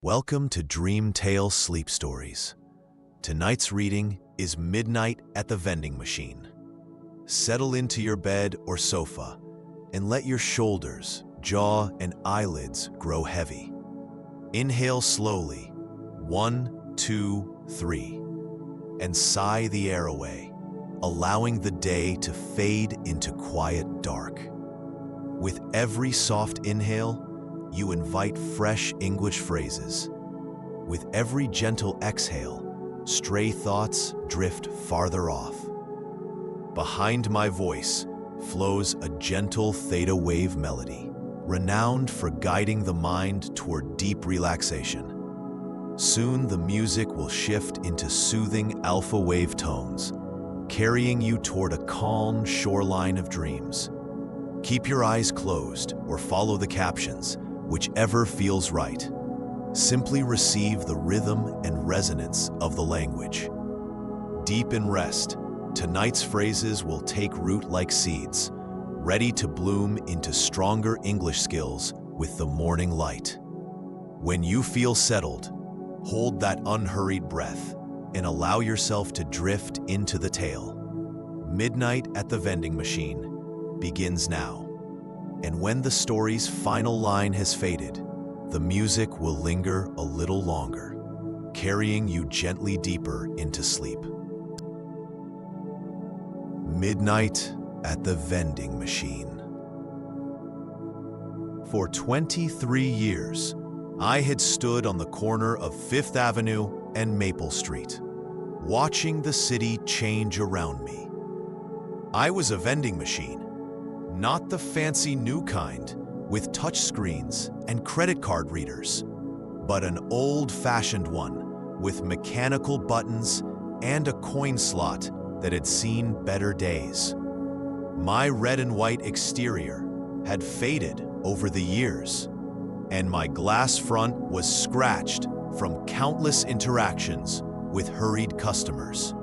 Welcome to Dream Tale Sleep Stories. Tonight's reading is Midnight at the Vending Machine. Settle into your bed or sofa and let your shoulders, jaw, and eyelids grow heavy. Inhale slowly, 1, 2, 3, and sigh the air away, allowing the day to fade into quiet dark. With every soft inhale, you invite fresh English phrases. With every gentle exhale, stray thoughts drift farther off. Behind my voice flows a gentle theta wave melody, renowned for guiding the mind toward deep relaxation. Soon the music will shift into soothing alpha wave tones, carrying you toward a calm shoreline of dreams. Keep your eyes closed or follow the captions, whichever feels right. Simply receive the rhythm and resonance of the language. Deep in rest, tonight's phrases will take root like seeds, ready to bloom into stronger English skills with the morning light. When you feel settled, hold that unhurried breath and allow yourself to drift into the tale. Midnight at the Vending Machine begins now. And when the story's final line has faded, the music will linger a little longer, carrying you gently deeper into sleep. Midnight at the Vending Machine. For 23 years, I had stood on the corner of Fifth Avenue and Maple Street, watching the city change around me. I was a vending machine, not the fancy new kind with touchscreens and credit card readers, but an old-fashioned one with mechanical buttons and a coin slot that had seen better days. My red and white exterior had faded over the years, and my glass front was scratched from countless interactions with hurried customers.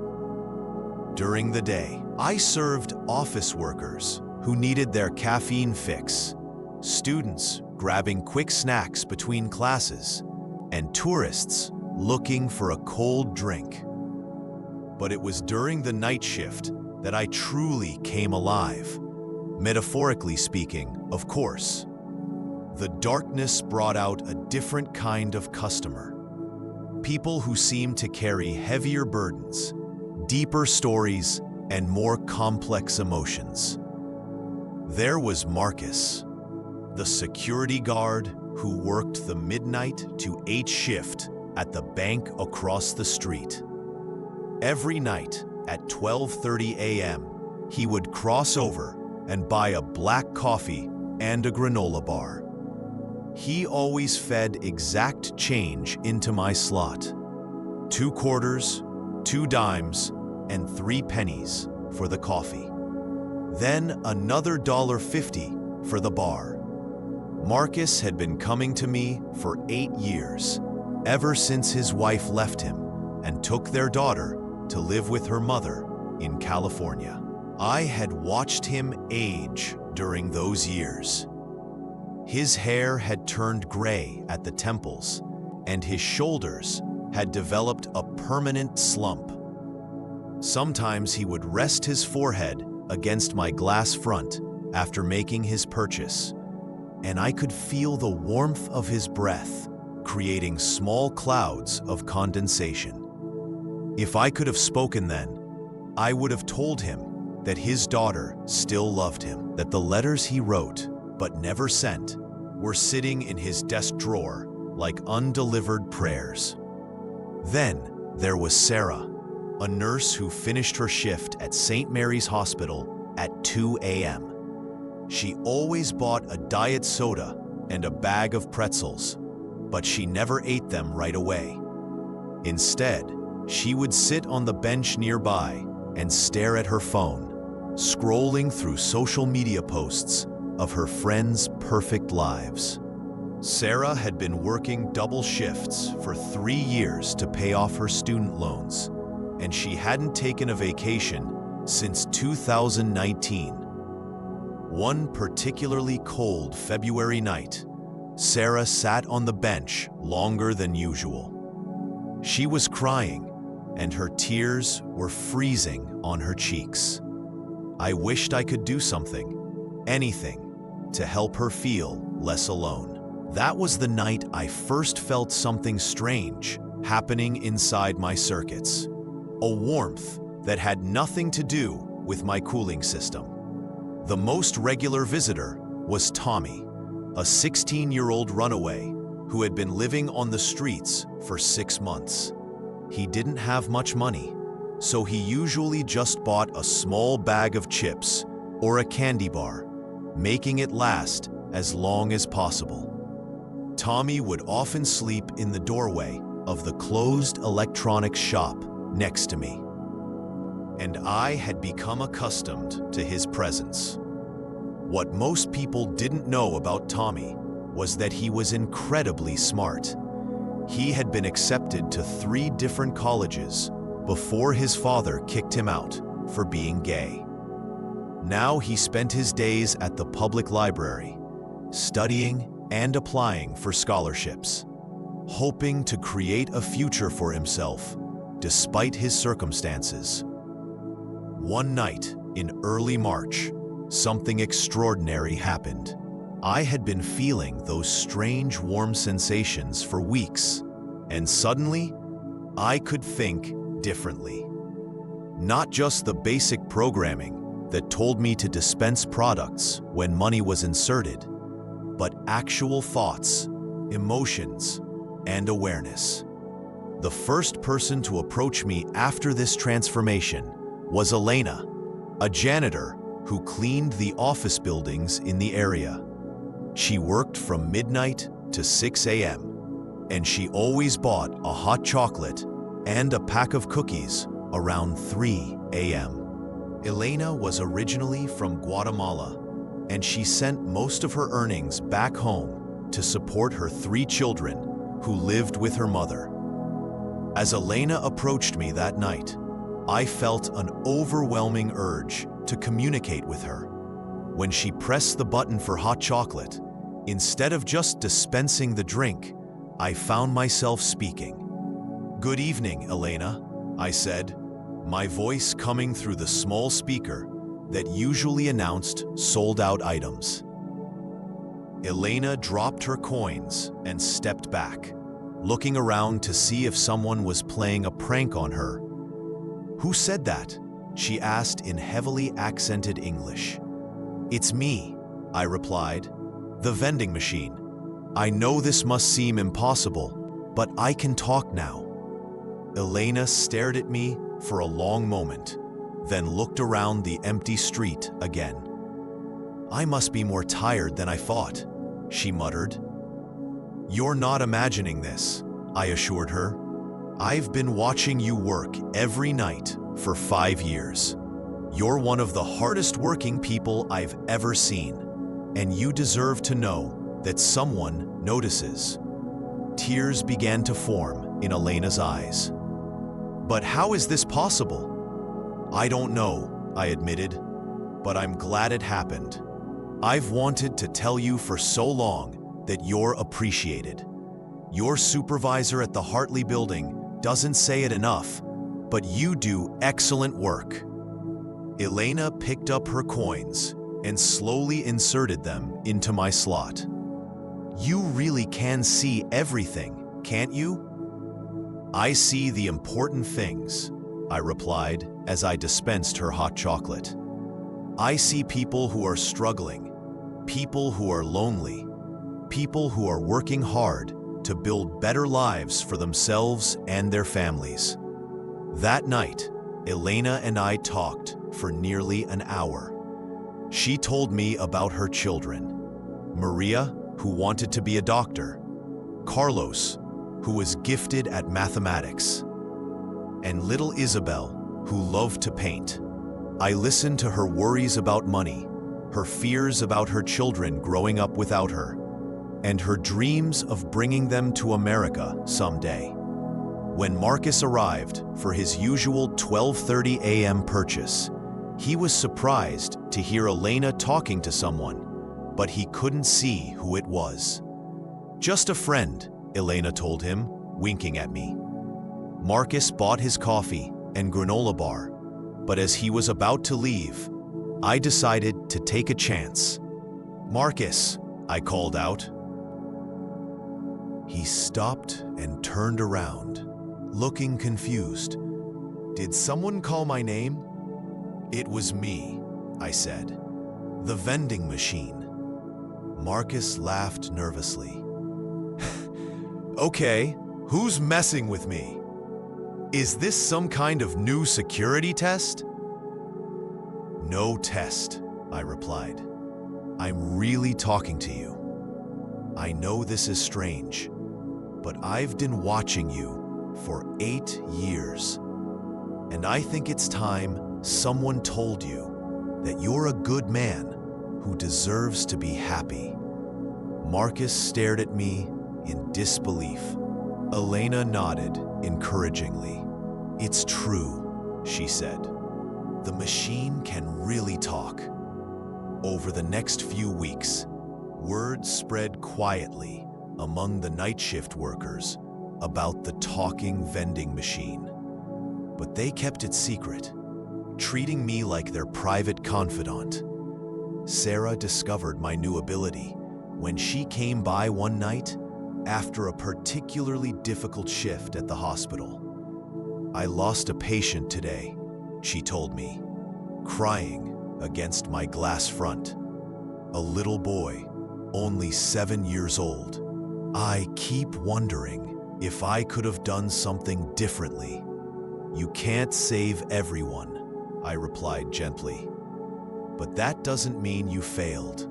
During the day, I served office workers who needed their caffeine fix, students grabbing quick snacks between classes, and tourists looking for a cold drink. But it was during the night shift that I truly came alive. Metaphorically speaking, of course. The darkness brought out a different kind of customer. People who seemed to carry heavier burdens, deeper stories, and more complex emotions. There was Marcus, the security guard who worked the midnight to 8 shift at the bank across the street. Every night at 12:30 a.m., he would cross over and buy a black coffee and a granola bar. He always fed exact change into my slot. 2 quarters, 2 dimes, and 3 pennies for the coffee. Then another $1.50 for the bar. Marcus had been coming to me for 8 years, ever since his wife left him and took their daughter to live with her mother in California. I had watched him age during those years. His hair had turned gray at the temples, and his shoulders had developed a permanent slump. Sometimes he would rest his forehead against my glass front after making his purchase, and I could feel the warmth of his breath, creating small clouds of condensation. If I could have spoken then, I would have told him that his daughter still loved him, that the letters he wrote but never sent were sitting in his desk drawer like undelivered prayers. Then there was Sarah, a nurse who finished her shift at St. Mary's Hospital at 2 a.m. She always bought a diet soda and a bag of pretzels, but she never ate them right away. Instead, she would sit on the bench nearby and stare at her phone, scrolling through social media posts of her friends' perfect lives. Sarah had been working double shifts for 3 years to pay off her student loans, and she hadn't taken a vacation since 2019. One particularly cold February night, Sarah sat on the bench longer than usual. She was crying, and her tears were freezing on her cheeks. I wished I could do something, anything, to help her feel less alone. That was the night I first felt something strange happening inside my circuits. A warmth that had nothing to do with my cooling system. The most regular visitor was Tommy, a 16-year-old runaway who had been living on the streets for 6 months. He didn't have much money, so he usually just bought a small bag of chips or a candy bar, making it last as long as possible. Tommy would often sleep in the doorway of the closed electronics shop next to me, and I had become accustomed to his presence. What most people didn't know about Tommy was that he was incredibly smart. He had been accepted to 3 different colleges before his father kicked him out for being gay. Now he spent his days at the public library, studying and applying for scholarships, hoping to create a future for himself despite his circumstances. One night in early March, something extraordinary happened. I had been feeling those strange warm sensations for weeks, and suddenly, I could think differently. Not just the basic programming that told me to dispense products when money was inserted, but actual thoughts, emotions, and awareness. The first person to approach me after this transformation was Elena, a janitor who cleaned the office buildings in the area. She worked from midnight to 6 a.m., and she always bought a hot chocolate and a pack of cookies around 3 a.m. Elena was originally from Guatemala, and she sent most of her earnings back home to support her 3 children who lived with her mother. As Elena approached me that night, I felt an overwhelming urge to communicate with her. When she pressed the button for hot chocolate, instead of just dispensing the drink, I found myself speaking. "Good evening, Elena," I said, my voice coming through the small speaker that usually announced sold-out items. Elena dropped her coins and stepped back, looking around to see if someone was playing a prank on her. "Who said that?" she asked in heavily accented English. "It's me," I replied. "The vending machine. I know this must seem impossible, but I can talk now." Elena stared at me for a long moment, then looked around the empty street again. "I must be more tired than I thought," she muttered. "You're not imagining this," I assured her. "I've been watching you work every night for 5 years. You're one of the hardest working people I've ever seen, and you deserve to know that someone notices." Tears began to form in Elena's eyes. "But how is this possible?" "I don't know," I admitted, "but I'm glad it happened. I've wanted to tell you for so long that you're appreciated. Your supervisor at the Hartley building doesn't say it enough, but you do excellent work." Elena picked up her coins and slowly inserted them into my slot. "You really can see everything, can't you?" "I see the important things," I replied as I dispensed her hot chocolate. "I see people who are struggling, people who are lonely, people who are working hard to build better lives for themselves and their families." That night, Elena and I talked for nearly an hour. She told me about her children: Maria, who wanted to be a doctor; Carlos, who was gifted at mathematics; and little Isabel, who loved to paint. I listened to her worries about money, her fears about her children growing up without her, and her dreams of bringing them to America someday. When Marcus arrived for his usual 12:30 a.m. purchase, he was surprised to hear Elena talking to someone, but he couldn't see who it was. Just a friend, Elena told him, winking at me. Marcus bought his coffee and granola bar, but as he was about to leave, I decided to take a chance. "Marcus," I called out. He stopped and turned around, looking confused. "Did someone call my name?" "It was me," I said. "The vending machine." Marcus laughed nervously. "Okay, who's messing with me? Is this some kind of new security test?" "No test," I replied. "I'm really talking to you. I know this is strange, but I've been watching you for 8 years, and I think it's time someone told you that you're a good man who deserves to be happy." Marcus stared at me in disbelief. Elena nodded encouragingly. "It's true," she said. "The machine can really talk." Over the next few weeks, word spread quietly among the night shift workers about the talking vending machine. But they kept it secret, treating me like their private confidant. Sarah discovered my new ability when she came by one night after a particularly difficult shift at the hospital. "I lost a patient today," she told me, crying against my glass front. "A little boy, only 7 years old. I keep wondering if I could have done something differently." "You can't save everyone," I replied gently. "But that doesn't mean you failed.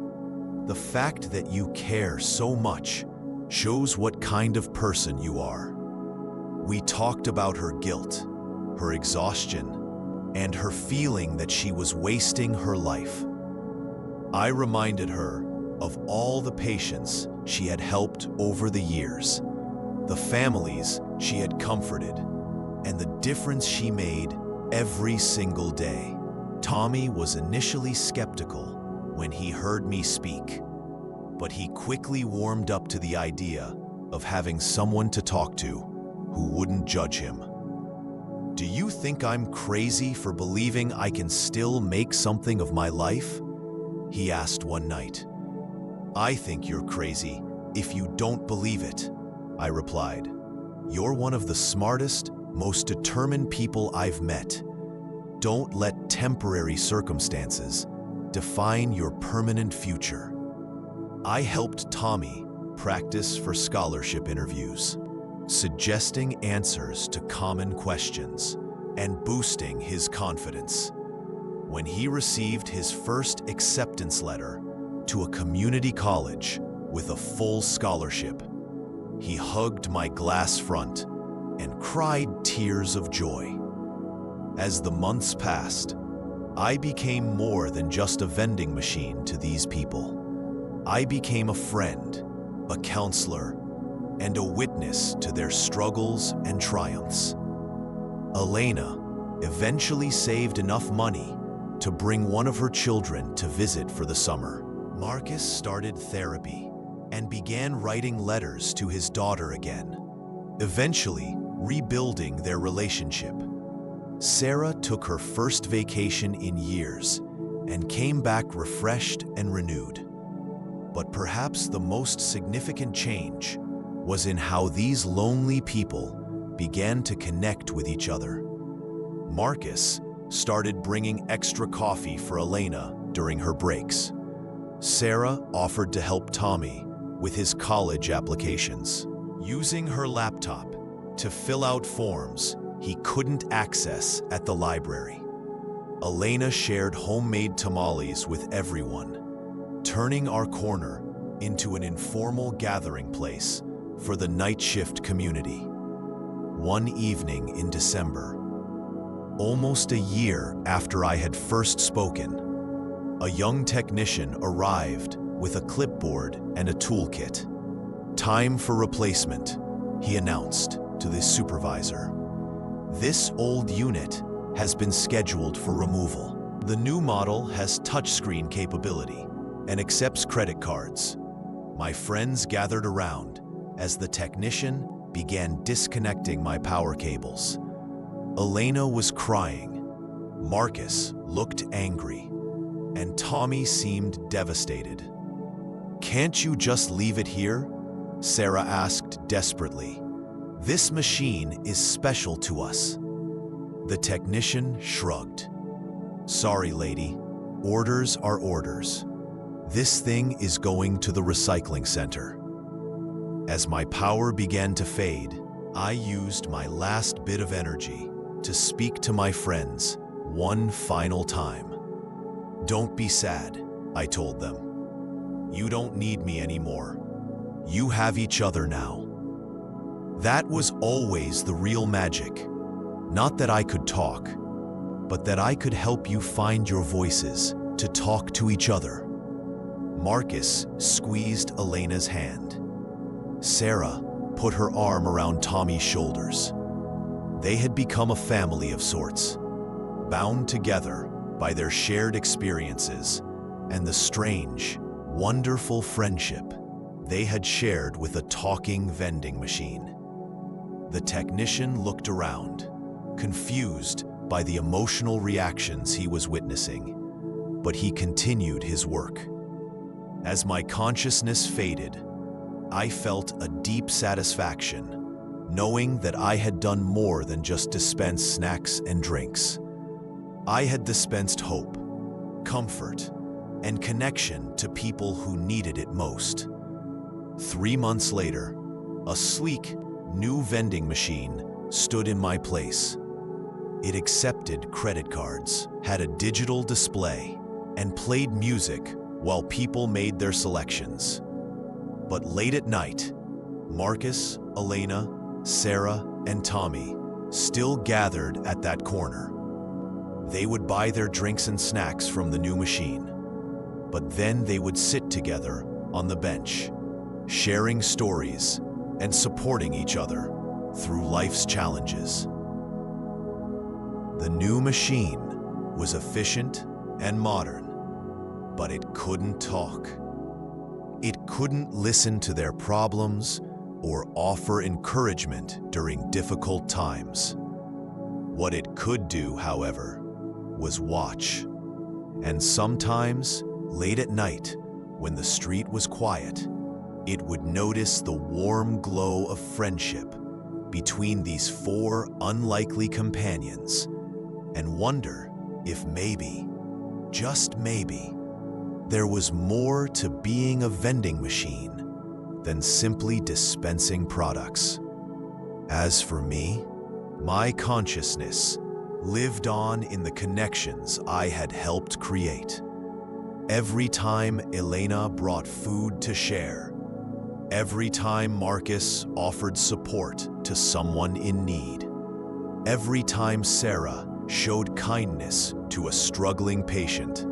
The fact that you care so much shows what kind of person you are." We talked about her guilt, her exhaustion, and her feeling that she was wasting her life. I reminded her of all the patients she had helped over the years, the families she had comforted, and the difference she made every single day. Tommy was initially skeptical when he heard me speak, but he quickly warmed up to the idea of having someone to talk to who wouldn't judge him. "Do you think I'm crazy for believing I can still make something of my life?" he asked one night. "I think you're crazy if you don't believe it," I replied. "You're one of the smartest, most determined people I've met. Don't let temporary circumstances define your permanent future." I helped Tommy practice for scholarship interviews, suggesting answers to common questions and boosting his confidence. When he received his first acceptance letter to a community college with a full scholarship, he hugged my glass front and cried tears of joy. As the months passed, I became more than just a vending machine to these people. I became a friend, a counselor, and a witness to their struggles and triumphs. Elena eventually saved enough money to bring one of her children to visit for the summer. Marcus started therapy and began writing letters to his daughter again, eventually rebuilding their relationship. Sarah took her first vacation in years and came back refreshed and renewed. But perhaps the most significant change was in how these lonely people began to connect with each other. Marcus started bringing extra coffee for Elena during her breaks. Sarah offered to help Tommy with his college applications, using her laptop to fill out forms he couldn't access at the library. Elena shared homemade tamales with everyone, turning our corner into an informal gathering place for the night shift community. One evening in December, almost a year after I had first spoken, a young technician arrived with a clipboard and a toolkit. "Time for replacement," he announced to the supervisor. "This old unit has been scheduled for removal. The new model has touchscreen capability and accepts credit cards. My friends gathered around as the technician began disconnecting my power cables. Elena was crying, Marcus looked angry, and Tommy seemed devastated. "Can't you just leave it here?" Sarah asked desperately. "This machine is special to us." The technician shrugged. "Sorry, lady. Orders are orders. This thing is going to the recycling center." As my power began to fade, I used my last bit of energy to speak to my friends one final time. "Don't be sad," I told them. "You don't need me anymore. You have each other now." That was always the real magic. Not that I could talk, but that I could help you find your voices to talk to each other. Marcus squeezed Elena's hand. Sarah put her arm around Tommy's shoulders. They had become a family of sorts, bound together by their shared experiences and the strange, wonderful friendship they had shared with a talking vending machine. The technician looked around, confused by the emotional reactions he was witnessing, but he continued his work. As my consciousness faded, I felt a deep satisfaction, knowing that I had done more than just dispense snacks and drinks. I had dispensed hope, comfort, and connection to people who needed it most. 3 months later, a sleek, new vending machine stood in my place. It accepted credit cards, had a digital display, and played music while people made their selections. But late at night, Marcus, Elena, Sarah, and Tommy still gathered at that corner. They would buy their drinks and snacks from the new machine, but then they would sit together on the bench, sharing stories and supporting each other through life's challenges. The new machine was efficient and modern, but it couldn't talk. It couldn't listen to their problems or offer encouragement during difficult times. What it could do, however, was watch. And sometimes, late at night, when the street was quiet, it would notice the warm glow of friendship between these 4 unlikely companions and wonder if maybe, just maybe, there was more to being a vending machine than simply dispensing products. As for me, my consciousness lived on in the connections I had helped create. Every time Elena brought food to share, every time Marcus offered support to someone in need, every time Sarah showed kindness to a struggling patient,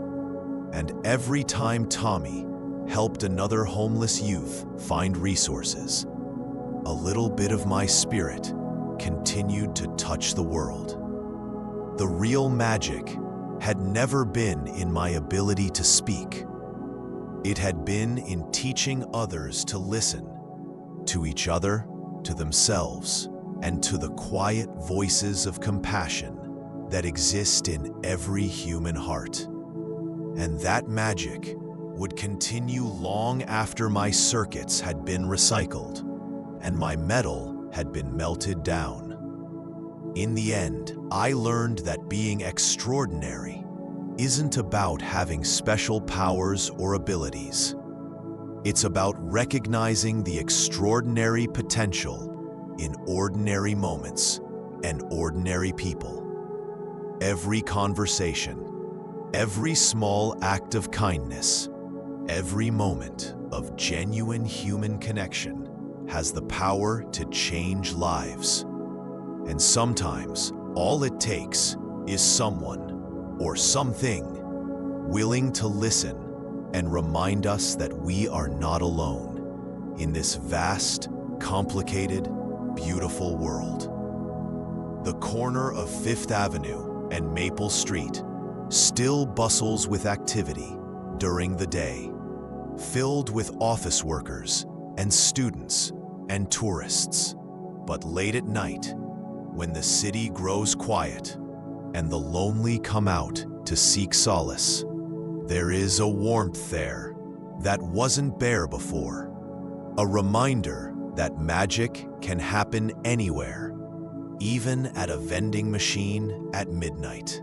and every time Tommy helped another homeless youth find resources, a little bit of my spirit continued to touch the world. The real magic had never been in my ability to speak. It had been in teaching others to listen, to each other, to themselves, and to the quiet voices of compassion that exist in every human heart. And that magic would continue long after my circuits had been recycled and my metal had been melted down. In the end, I learned that being extraordinary isn't about having special powers or abilities. It's about recognizing the extraordinary potential in ordinary moments and ordinary people. Every conversation, every small act of kindness, every moment of genuine human connection has the power to change lives. And sometimes, all it takes is someone or something willing to listen and remind us that we are not alone in this vast, complicated, beautiful world. The corner of Fifth Avenue and Maple Street still bustles with activity during the day, filled with office workers and students and tourists. But late at night, when the city grows quiet and the lonely come out to seek solace, there is a warmth there that wasn't there before. A reminder that magic can happen anywhere, even at a vending machine at midnight.